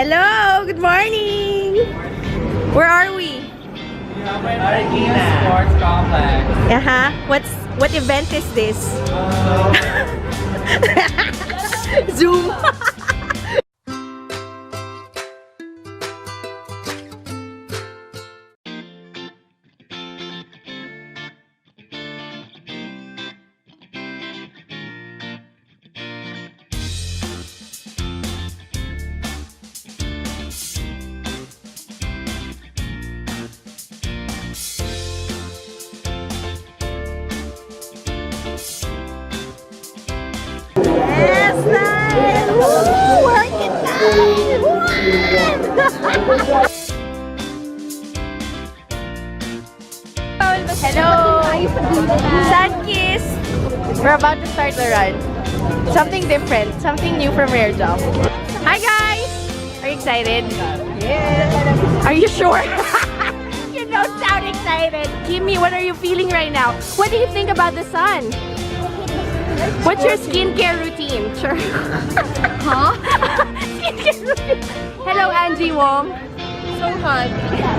Hello! Good morning! Where are we? RareJob Sports Complex. What event is this? Zoom! Yes, nice! Woo! Working nice! Hello! Sun Kiss! We're about to start the run. Something different, something new from RareJob. Hi guys! Are you excited? Yes! Are you sure? You don't sound excited. Kimmy, what are you feeling right now? What do you think about the sun? What's your skincare routine? Sure. Huh? Skincare routine. Hello, Angie Wong. So hot.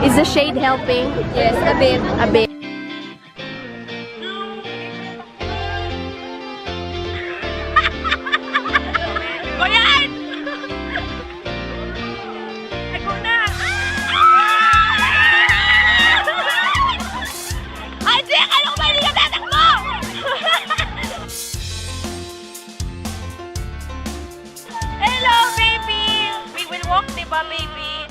Is the shade helping? Yes, a bit. A bit. Ayan! Ako na! Angie, akala ko ba hindi ka tatakbo? Hello, baby! We will walk, diba, baby?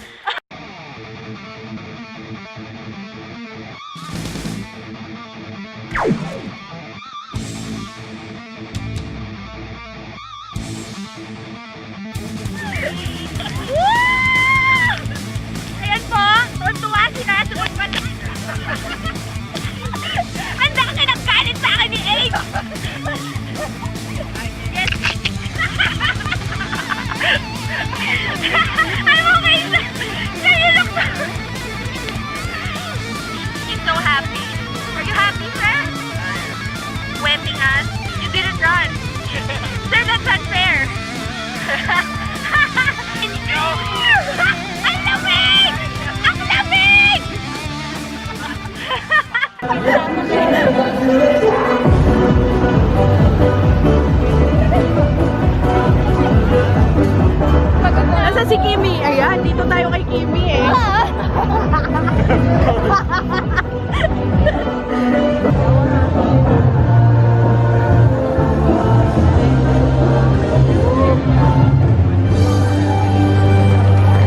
Ayan po, tuwan-tuwa sinasunod pa lang. Ang laki ng kanin sa akin ni Ace! Yes! I'm okay, sir! You look so... He's so happy. Are you happy, sir? Wetting us? You didn't run. Sir, that's unfair. Ang lamig! Ang lamig! Nasa si Kimi? Ayan, dito tayo kay Kimi eh.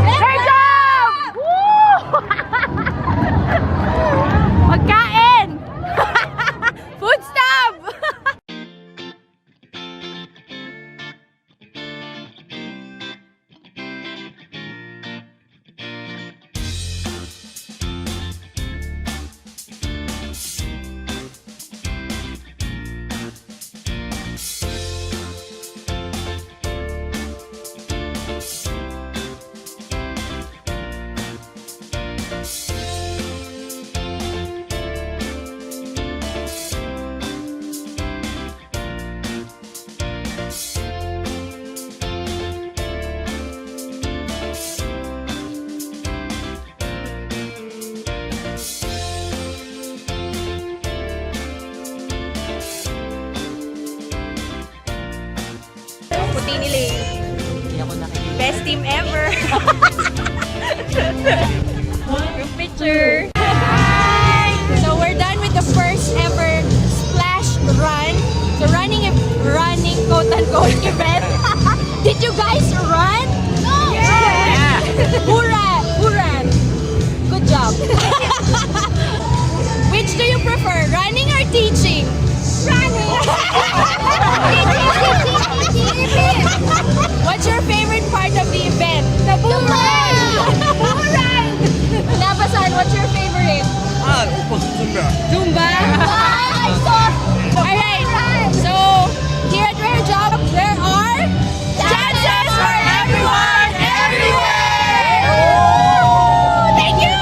RareJob! Woo! Magkain! Food stop! Puti nila eh. Best team ever. Group picture. Hi! So we're done with the first ever splash run. So running quote-unquote event. Did you guys run? No! Yeah! Hoorah! Hoorah! Good job. Which do you prefer? Running or teaching? Running! What's your favorite part of the event? The bull run! Bull run! Nabasan, what's your favorite? Zumba. Zumba? I saw! Alright, so here at RareJob, there are chances for everyone, everywhere! Woo! Thank you!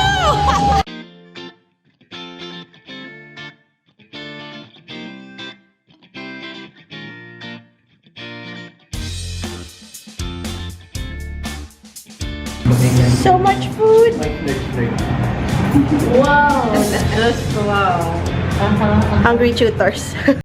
So much food. Wow. Wow. Hungry tutors.